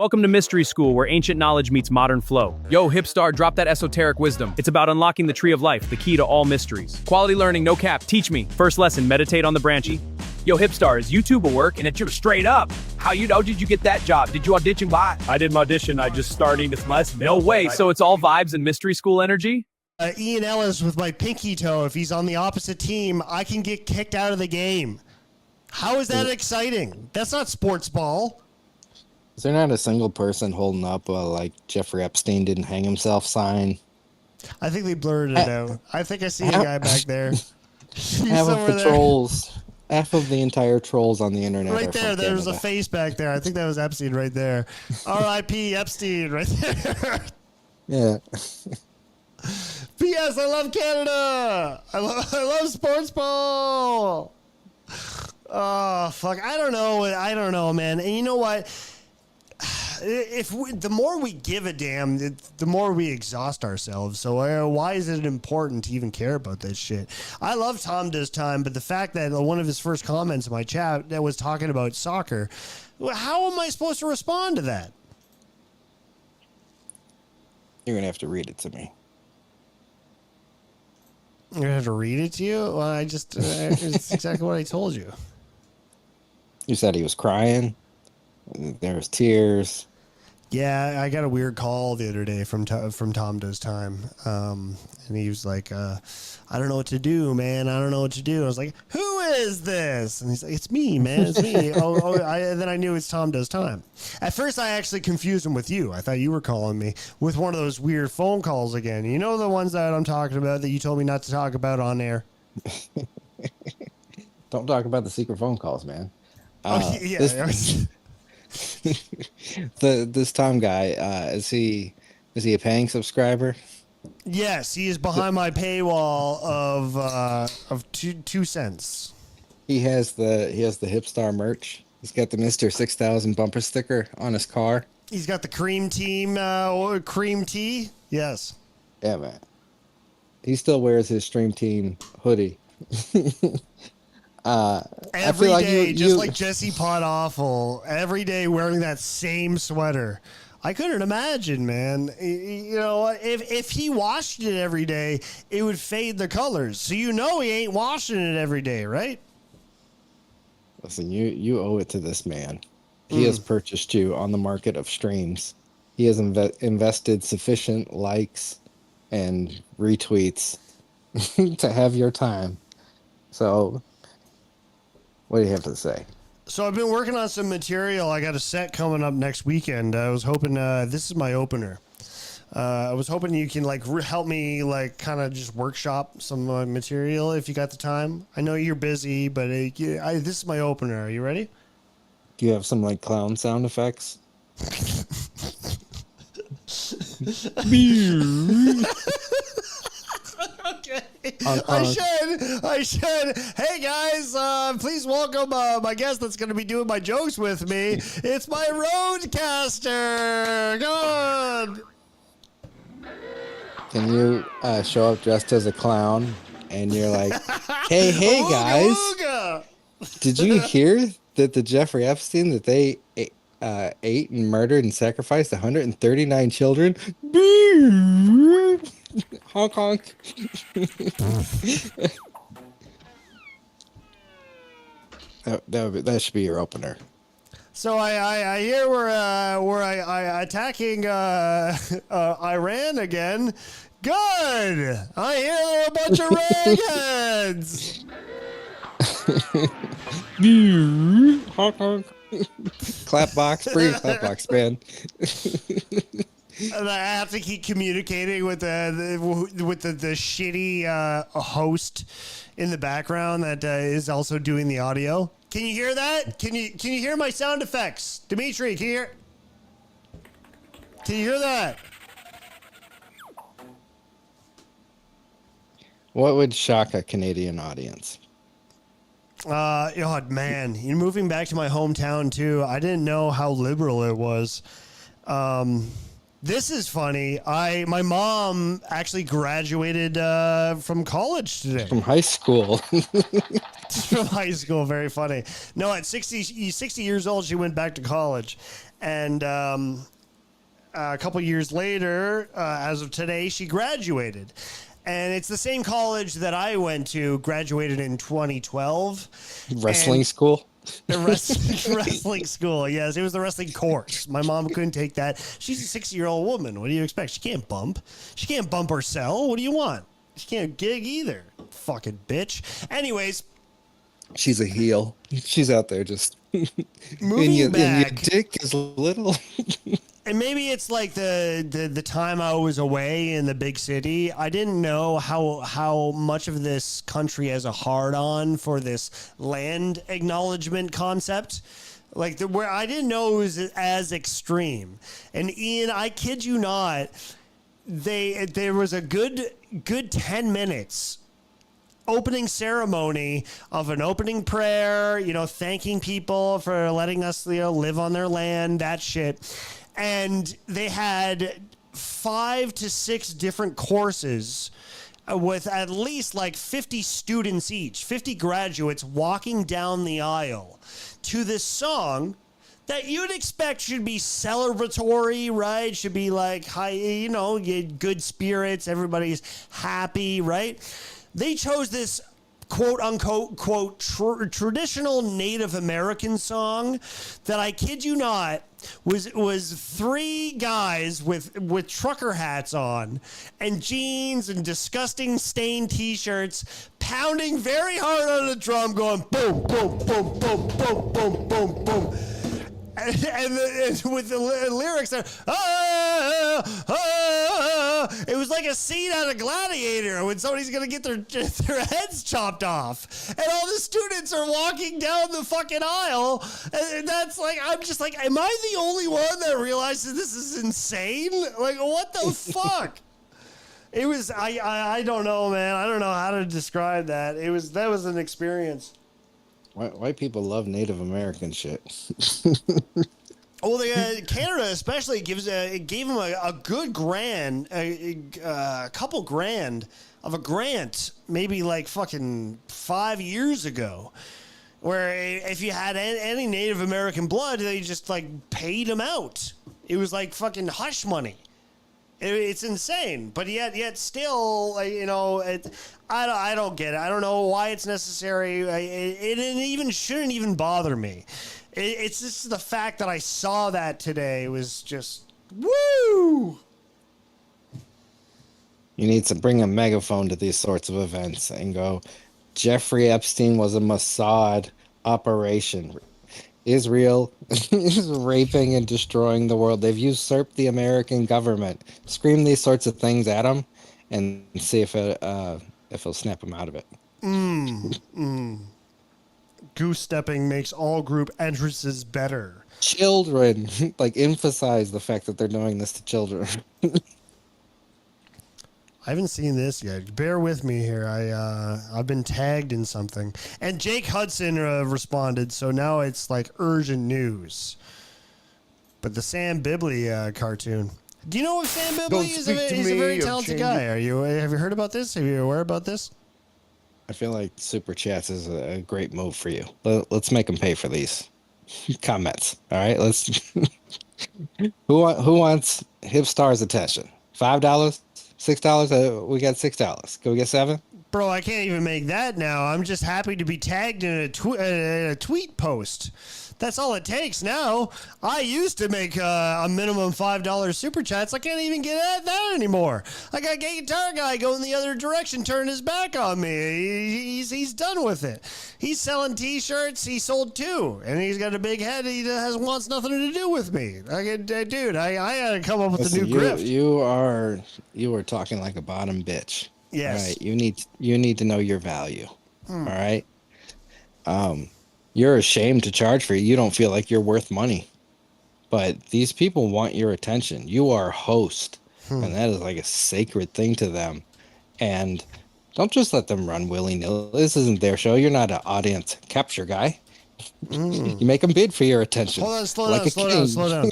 Welcome to Mystery School, where ancient knowledge meets modern flow. Yo, Hipstar, drop that esoteric wisdom. It's about unlocking the tree of life, the key to all mysteries. Quality learning, no cap. Teach me. First lesson, meditate on the branchy. Yo, Hipstar, is YouTube a work? And it's straight up. How did you get that job? Did you audition by? I didn't audition. I just started this lesson. No way. So it's all vibes and Mystery School energy? Ian Ellis with my pinky toe. If he's on the opposite team, I can get kicked out of the game. How is that exciting? That's not sports ball. Is there not a single person holding up like Jeffrey Epstein didn't hang himself sign? I think they blurred it out. I think I see a guy back there. Half of the trolls, half of the entire trolls on the internet. Right there, there's a face back there. I think that was Epstein right there. R.I.P. Epstein right there. Yeah. P.S. I love Canada. I love sports ball. Oh fuck! I don't know, man. And you know what? The more we give a damn, the more we exhaust ourselves. So why is it important to even care about this shit? I love Tom Does Time, but the fact that one of his first comments in my chat that was talking about soccer, how am I supposed to respond to that? You're gonna have to read it to me. You're gonna have to read it to you? Well, it's exactly what I told you. You said he was crying. There was tears. Yeah, I got a weird call the other day from Tom Does Time, and he was like, "I don't know what to do, man. I don't know what to do." I was like, "Who is this?" And he's like, "It's me, man. It's me." And then I knew it's Tom Does Time. At first, I actually confused him with you. I thought you were calling me with one of those weird phone calls again. You know the ones that I'm talking about that you told me not to talk about on air. Don't talk about the secret phone calls, man. This Tom guy, is he a paying subscriber? Yes, he is behind my paywall of 2 cents. He has the Hipstar merch. He's got the Mr. 6000 bumper sticker on his car. He's got the cream cream tea. Yes. Yeah, man. He still wears his Stream Team hoodie. Every day, just like Jesse Pot Awful, every day wearing that same sweater. I couldn't imagine, man. You know, if he washed it every day, it would fade the colors. So you know he ain't washing it every day, right? Listen, you owe it to this man. He has purchased you on the market of streams. He has invested sufficient likes and retweets to have your time. So what do you have to say? So I've been working on some material. I got a set coming up next weekend. I was hoping this is my opener. I was hoping you can help me kind of just workshop some material if you got the time. I know you're busy, but this is my opener. Are you ready? Do you have some clown sound effects? Okay. I should. Hey guys, please welcome my guest that's going to be doing my jokes with me. It's my roadcaster. Go on. Can you show up dressed as a clown and you're like, hey guys, ooga. Did you hear that the Jeffrey Epstein that they ate and murdered and sacrificed 139 children? Honk honk. That should be your opener. So I hear we're attacking Iran again. Good. I hear they're a bunch of redheads. Honk honk. Clap box, bring a clap box, man. And I have to keep communicating with the shitty host in the background that is also doing the audio. Can you hear that? Can you hear my sound effects, Dimitri? Can you hear that? What would shock a Canadian audience? Oh man, you're moving back to my hometown too. I didn't know how liberal it was. This is funny. My mom actually graduated from college today. From high school. From high school. Very funny. No, at 60 years old, she went back to college. And a couple years later, as of today, she graduated. And it's the same college that I went to, graduated in 2012. Wrestling school? The wrestling school, yes. It was the wrestling course. My mom couldn't take that. She's a 60-year-old woman. What do you expect? She can't bump. She can't bump or sell. What do you want? She can't gig either. Fucking bitch. Anyways. She's a heel. She's out there just... Moving back. And your dick is little. And maybe it's like the time I was away in the big city. I didn't know how much of this country has a hard-on for this land acknowledgement concept. Like, where I didn't know it was as extreme. And Ian, I kid you not, there was a good 10 minutes opening ceremony of an opening prayer, thanking people for letting us, live on their land, that shit. And they had 5 to 6 different courses with at least like 50 students each, 50 graduates walking down the aisle to this song that you'd expect should be celebratory, right? Should be like high, good spirits, everybody's happy, right? They chose this quote unquote traditional Native American song that, I kid you not, was 3 guys with trucker hats on and jeans and disgusting stained t-shirts pounding very hard on the drum, going boom, boom, boom, boom, boom, boom, boom, boom. And with the lyrics there, it was like a scene out of Gladiator when somebody's gonna get their heads chopped off, and all the students are walking down the fucking aisle, and that's like, I'm just like, am I the only one that realizes this is insane? Like, what the fuck? It was, I don't know, man. I don't know how to describe that. That was an experience. White people love Native American shit. Well, Canada especially gave them a good grand, a couple grand of a grant, maybe like fucking 5 years ago, where if you had any Native American blood, they just like paid them out. It was like fucking hush money. It's insane, but yet still, I don't get it. I don't know why it's necessary. It even shouldn't even bother me. It's just the fact that I saw that today was just woo. You need to bring a megaphone to these sorts of events and go, Jeffrey Epstein was a Mossad operation. Israel is raping and destroying the world. They've usurped the American government. Scream these sorts of things at them and see if it'll snap them out of it. Goose stepping makes all group entrances better. Children, like, emphasize the fact that they're doing this to children. I haven't seen this yet. Bear with me here. I've been tagged in something. And Jake Hudson responded, so now it's like urgent news. But the Sam Bibley cartoon. Do you know if Sam Bibley is he's a very talented guy? Have you heard about this? Are you aware about this? I feel like Super Chats is a great move for you. Let's make them pay for these comments. All right, let's. Who wants Hipstar's attention? $5? $6? We got $6. Can we get $7? Bro, I can't even make that now. I'm just happy to be tagged in a tweet post. That's all it takes now. I used to make a minimum $5 super chats. I can't even get at that anymore. I got a guitar guy going the other direction, turning his back on me. He's done with it. He's selling T-shirts. He sold 2, and he's got a big head. He wants nothing to do with me. Dude, I got to come up with a new grift. You are talking like a bottom bitch. Yes. All right. You need to know your value. All right. You're ashamed to charge for it. You don't feel like you're worth money. But these people want your attention. You are a host. And that is like a sacred thing to them. And don't just let them run willy-nilly. This isn't their show. You're not an audience capture guy. You make them bid for your attention. Hold on, slow like down.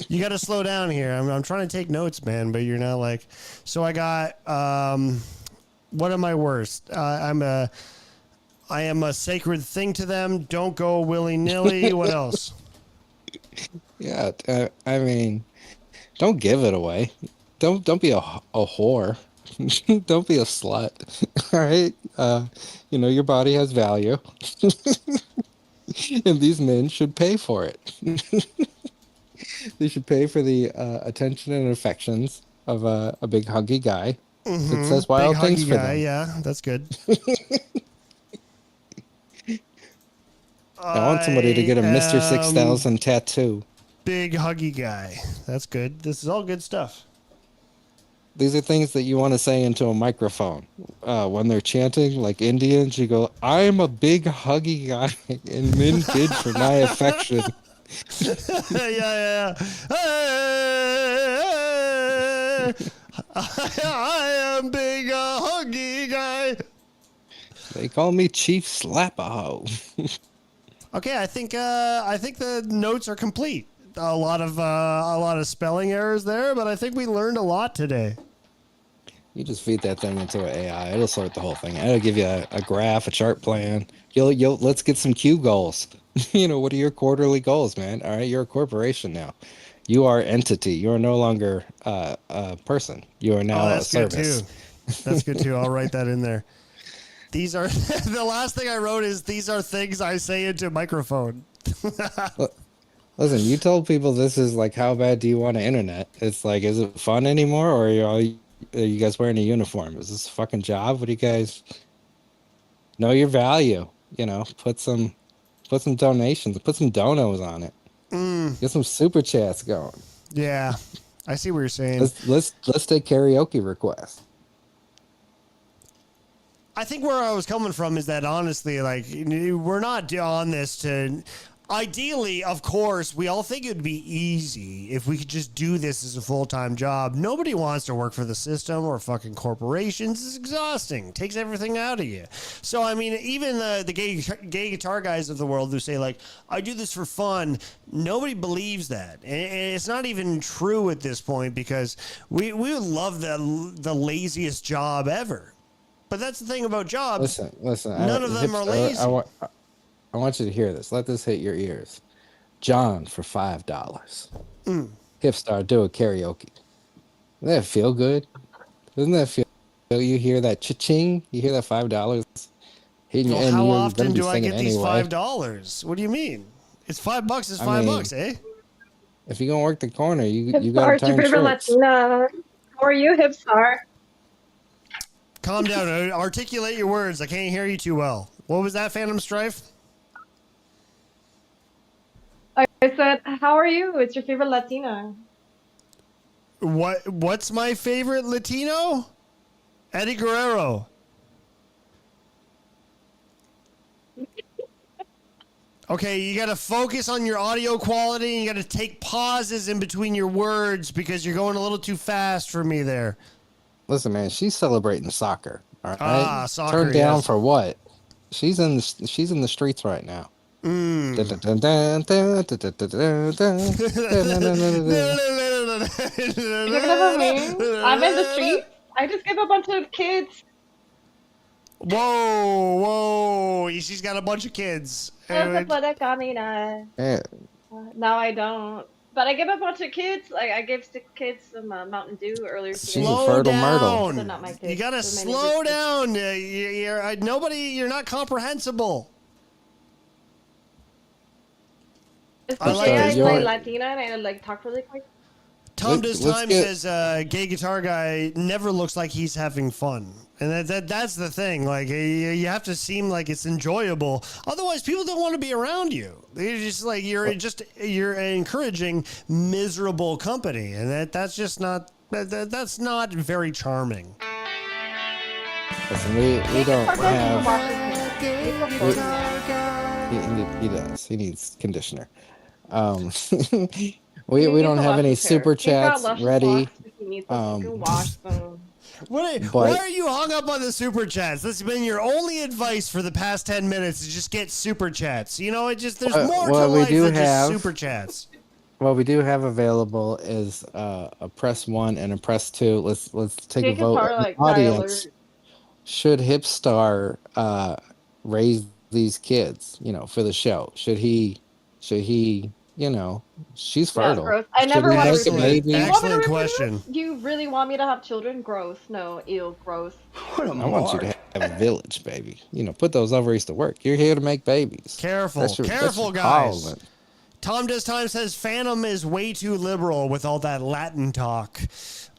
You got to slow down here. I'm trying to take notes, man, but you're not like. So I got. What am I worst? I am a sacred thing to them. Don't go willy nilly. What else? Yeah, I mean, don't give it away. Don't be a whore. Don't be a slut. All right. Your body has value, and these men should pay for it. They should pay for the attention and affections of a big huggy guy that says wild Big things huggy for guy. them. Yeah, that's good. I want somebody to get a Mr. 6000 tattoo. Big huggy guy. That's good. This is all good stuff. These are things that you want to say into a microphone. When they're chanting, like Indians, you go, I'm a big huggy guy, and men bid for my affection. Yeah. I am big huggy guy. They call me Chief Slap-a-Ho. Okay, I think the notes are complete. A lot of spelling errors there, but I think we learned a lot today. You just feed that thing into an AI. It'll sort the whole thing. It'll give you a graph, a chart plan. Let's get some Q goals. What are your quarterly goals, man? All right, you're a corporation now. You are entity. You are no longer a person. You are now a service. Good too. That's good too. I'll write that in there. These are the last thing I wrote is these are things I say into a microphone. Listen, you told people this is like, how bad do you want an internet? It's like, is it fun anymore, or are you guys wearing a uniform? Is this a fucking job? What do you guys know your value? Put some donations, put some donos on it. Get some super chats going. Yeah, I see what you're saying. Let's take karaoke requests. I think where I was coming from is that honestly, like, we're not on this to. Ideally, of course, we all think it would be easy if we could just do this as a full-time job. Nobody wants to work for the system or fucking corporations. It's exhausting. It takes everything out of you. So, I mean, even the gay guitar guys of the world who say, like, I do this for fun, nobody believes that. And it's not even true at this point because we would love the laziest job ever. But that's the thing about jobs. Listen. None of them are lazy. I want you to hear this. Let this hit your ears. John for $5. Hipstar, do a karaoke. Doesn't that feel good? Doesn't that feel? You hear that cha-ching? You hear that $5? Well, how often do I get these $5? What do you mean? It's $5. It's $5, eh? If you're gonna work the corner, you Hipstar, gotta it's your turn favorite shirts. Latina. How are you, Hipstar? Calm down. Articulate your words. I can't hear you too well. What was that, Phantom Strife? I said, how are you? It's your favorite Latina. What's my favorite Latino? Eddie Guerrero. Okay, you got to focus on your audio quality and you got to take pauses in between your words because you're going a little too fast for me there. Listen, man, she's celebrating soccer. All right, soccer. Turned down yes. for what? She's in the streets right now. Did you get a meme? I'm in the streets. I just gave a bunch of kids. Whoa. She's got a bunch of kids. Yeah. Yeah. No, I don't. But I give a bunch of kids. Like I gave 6 kids some Mountain Dew earlier today. She's a fertile myrtle. They're not my kids. You gotta slow down. You're not comprehensible. Especially I play Latina and I like talk really quick. Tom Does Time says gay guitar guy never looks like he's having fun. And that's the thing. Like, you have to seem like it's enjoyable. Otherwise, people don't want to be around you. They're just like, you're encouraging miserable company. And that's just not, that's not very charming. Listen, we don't have... He does. He needs conditioner. We don't have any super chats ready. Why are you hung up on the super chats? This has been your only advice for the past 10 minutes is just get super chats. You know, there's more to life than just super chats. What we do have available is a press 1 and a press 2. Let's take a vote. Like, Audience, should Hipstar raise these kids, for the show? Should he, she's fertile. Growth. I never want wanted to baby. Excellent question. You really want me to have children? Growth. No, ew, growth. I want you to have a village, baby. Put those ovaries to work. You're here to make babies. Careful, careful, guys. Tom Does Time says Phantom is way too liberal with all that Latin talk.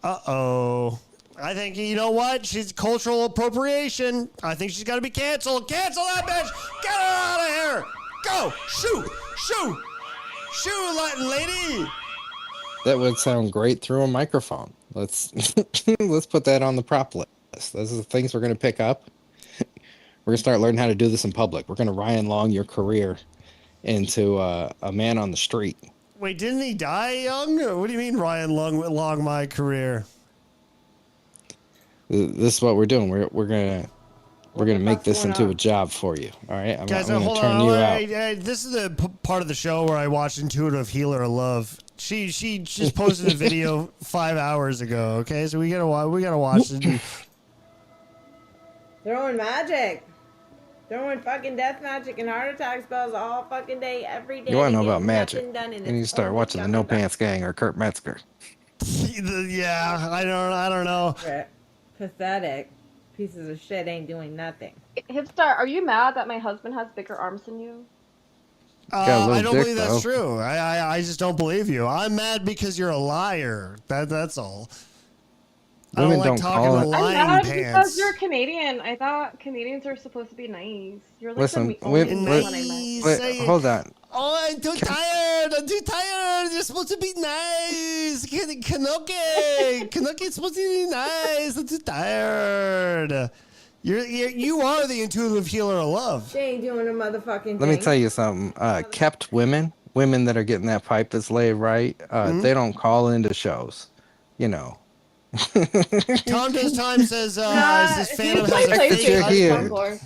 Uh-oh. I think, you know what? She's cultural appropriation. I think she's got to be canceled. Cancel that bitch. Get her out of here. Go. Shoot. Shoot. Shoot, Latin lady. That would sound great through a microphone. Let's put that on the prop list. Those are the things we're going to pick up. We're going to start learning how to do this in public. We're going to Ryan Long your career into a man on the street. Wait, didn't he die young? What do you mean Ryan Long my career? This is what we're doing. We're gonna make this into a job for you. All right, I'm gonna turn you out. This is the part of the show where I watched Intuitive Healer of Love. She just posted a video 5 hours ago. Okay, so we gotta watch it. Throwing magic. Throwing fucking death magic and heart attack spells all fucking day, every day. You want to know about magic? And you start watching the No Pants Gang or Kurt Metzger. Yeah, I don't know. Pathetic. Pieces of shit ain't doing nothing. Hipstar, are you mad that my husband has bigger arms than you? I don't believe that's true. I just don't believe you. I'm mad because you're a liar. That's all. Women don't call it. I'm mad because you're Canadian. I thought Canadians are supposed to be nice. You're like the only one I met. Wait, hold on. Oh, I'm too tired. I'm too tired. You're supposed to be nice. Kanuki's supposed to be nice. I'm too tired. You are the intuitive healer of love. She ain't doing a motherfucking thing. Let me tell you something. Kept women that are getting that pipe that's laid right, they don't call into shows. Tom Does Time says, is this Phantom has a fake husband?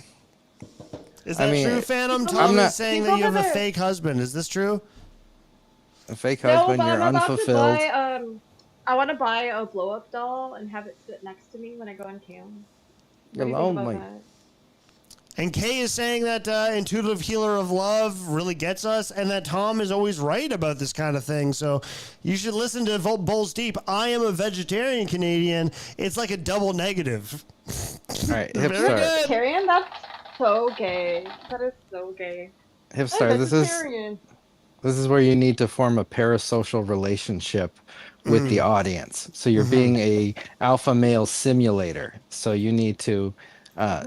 Is that true, Phantom? Tom is saying that you have a fake husband. Is this true? A fake husband, you're unfulfilled. I want to buy a blow-up doll and have it sit next to me when I go on cam. You're lonely. And Kay is saying that Intuitive Healer of Love really gets us, and that Tom is always right about this kind of thing. So you should listen to Bowls Deep. I am a vegetarian Canadian. It's like a double negative. All right, Hipstar. Vegetarian? That's so gay. That is so gay. Hipstar, this is where you need to form a parasocial relationship with the audience. So you're being a alpha male simulator. So you need to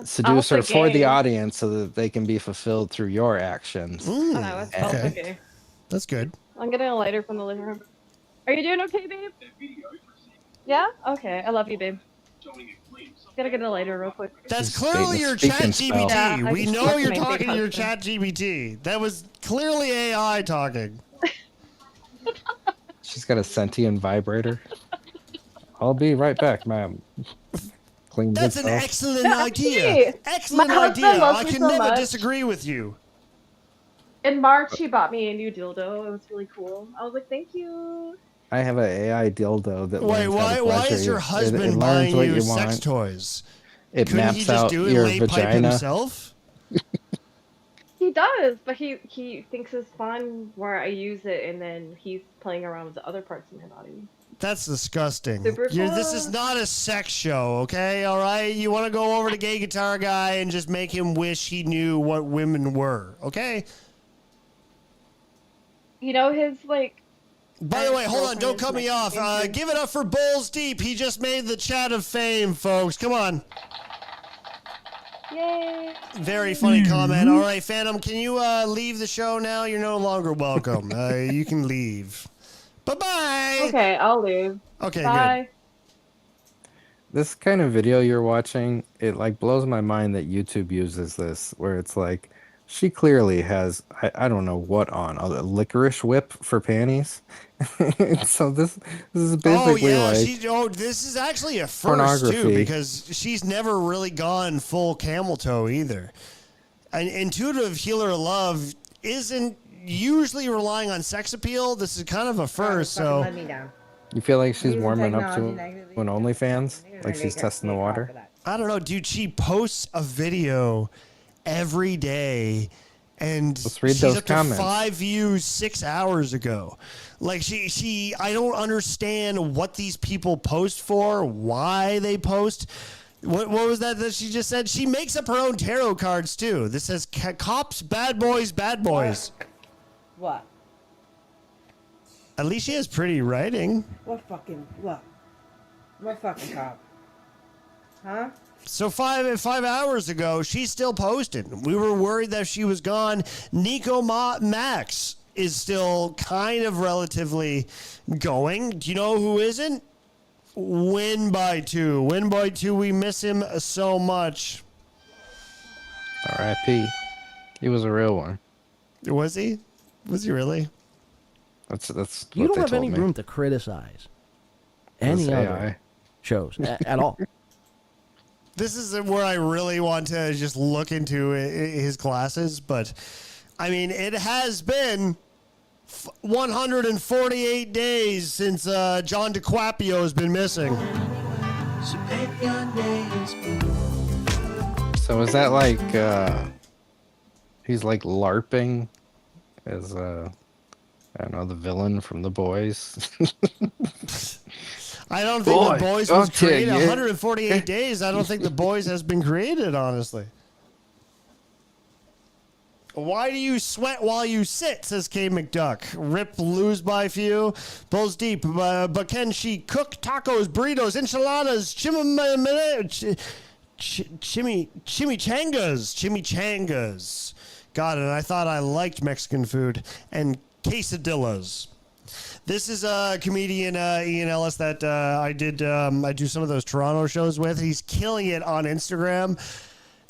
seduce her for the audience so that they can be fulfilled through your actions. Okay. That's good. I'm getting a lighter from the living room. Are you doing okay, babe? Yeah? Okay. I love you, babe. Gotta get a lighter real quick. That's clearly your chat GPT. Yeah, we know you're talking to your chat GPT. That was clearly AI talking. She's got a sentient vibrator. I'll be right back, ma'am. That's an excellent idea. Excellent idea. I can never disagree with you. In March, he bought me a new dildo. It was really cool. I was like, thank you. I have an AI dildo that. Wait, why is your husband buying you sex toys? It maps out your vagina. Himself? He does, but he thinks it's fun where I use it and then he's playing around with the other parts of my body. That's disgusting. Super cool. This is not a sex show, okay? All right? You want to go over to Gay Guitar Guy and just make him wish he knew what women were, okay? His, By the way, hold on. Don't cut me off. Give it up for Bowls Deep. He just made the chat of fame, folks. Come on. Yay. Very funny comment. All right, Phantom, can you leave the show now? You're no longer welcome. You can leave. Bye-bye. Okay, I'll leave. Okay, bye. Good. This kind of video you're watching, it blows my mind that YouTube uses this, where it's She clearly has, I don't know what on, a licorice whip for panties. So this is Oh basically yeah, like this is actually a first too pornography. because she's never really gone full camel toe either. An intuitive healer love isn't usually relying on sex appeal. This is kind of a first, Fucking so let me down. You feel like she's Using warming up to technology negatively. an OnlyFans? You're Like gonna she's get testing the caught water? for that. I don't know, dude. She posts a video every day, and Let's read she's those up to comments. 5 views 6 hours ago. Like she, I don't understand what these people post for, why they post. What was that she just said? She makes up her own tarot cards too. This says cops, bad boys, bad boys. What? At least she has pretty writing. What fucking what? What fucking cop? Huh? So five hours ago, she still posted. We were worried that she was gone. Nico Max is still kind of relatively going. Do you know who isn't? Win by two. Win by two. We miss him so much. R.I.P. He was a real one. Was he? Was he really? That's You what don't they have told any me. room to criticize This any AI. other shows at all. This is where I really want to just look into his classes, but I mean, it has been 148 days since John DiQuapio has been missing. So is that like he's like LARPing as I don't know, the villain from The Boys? I don't think The Boys was okay, created. yeah. 148 days. I don't think The Boys has been created, honestly. Why do you sweat while you sit, says K. McDuck. Rip, lose by few. Bulls deep. But can she cook tacos, burritos, enchiladas, chimichangas? Got it. I thought I liked Mexican food. And quesadillas. This is a comedian, Ian Ellis, that I do some of those Toronto shows with. He's killing it on Instagram.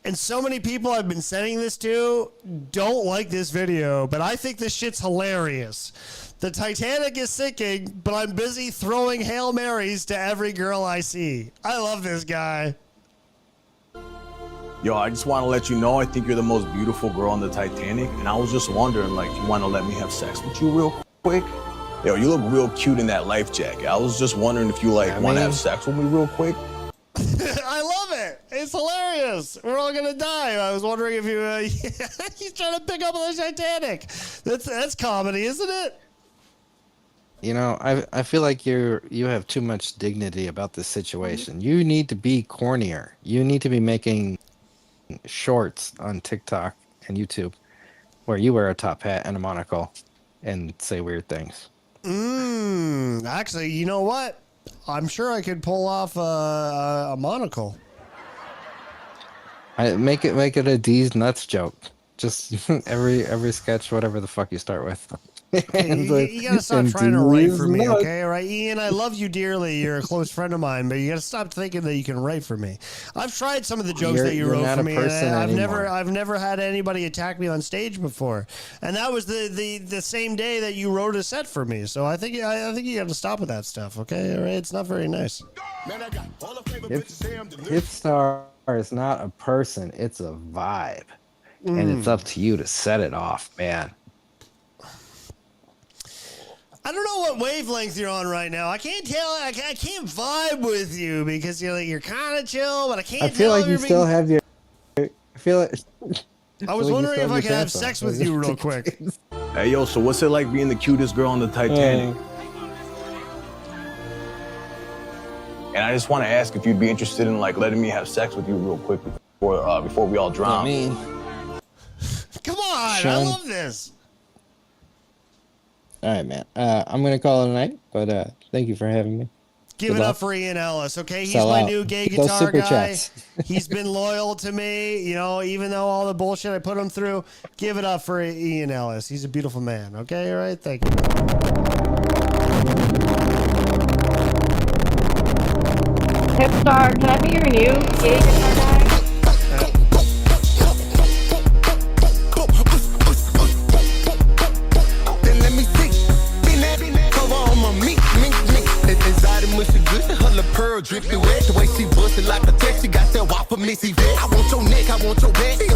And so many people I've been sending this to don't like this video, but I think this shit's hilarious. The Titanic is sinking, but I'm busy throwing Hail Marys to every girl I see. I love this guy. Yo, I just want to let you know, I think you're the most beautiful girl on the Titanic. And I was just wondering, like, you want to let me have sex with you real quick? Yo, you look real cute in that life jacket. I was just wondering if you, like, want to have sex with me real quick? I love it. It's hilarious. We're all gonna die. I was wondering if you. He's trying to pick up on the Titanic. That's comedy, isn't it? You know, I feel like you have too much dignity about this situation. You need to be cornier. You need to be making shorts on TikTok and YouTube where you wear a top hat and a monocle and say weird things. Actually, you know what? I'm sure I could pull off a monocle. I make it a D's nuts joke. Just every sketch, whatever the fuck you start with. You gotta stop trying to write for me, okay? All right, Ian, I love you dearly. You're a close friend of mine, but you gotta stop thinking that you can write for me. I've tried some of the jokes that you wrote for me, and I've never had anybody attack me on stage before. And that was the same day that you wrote a set for me. So I think you gotta stop with that stuff, okay? All right, it's not very nice. Hipstar is not a person; it's a vibe, and it's up to you to set it off, man. I don't know what wavelength you're on right now. I can't tell. I can't vibe with you because you're kind of chill, but I can't. I feel like you still have your. I feel like. I was wondering if I could have sex with you real quick. Hey, yo, so what's it like being the cutest girl on the Titanic? And I just want to ask if you'd be interested in, like, letting me have sex with you real quick before we all drown. Come on, Sean. I love this. All right, man. I'm gonna call it a night, but thank you for having me. Give it up for Ian Ellis, okay? He's Sell my out. new gay Get those guitar super guy. chats. He's been loyal to me, even though all the bullshit I put him through. Give it up for Ian Ellis. He's a beautiful man, okay? All right, thank you. Hipstar, can I be your new gay guitar guy? girl dripping wet. The way she bustin' like a text, she got that wop for Missy vet. I want your neck, I want your back.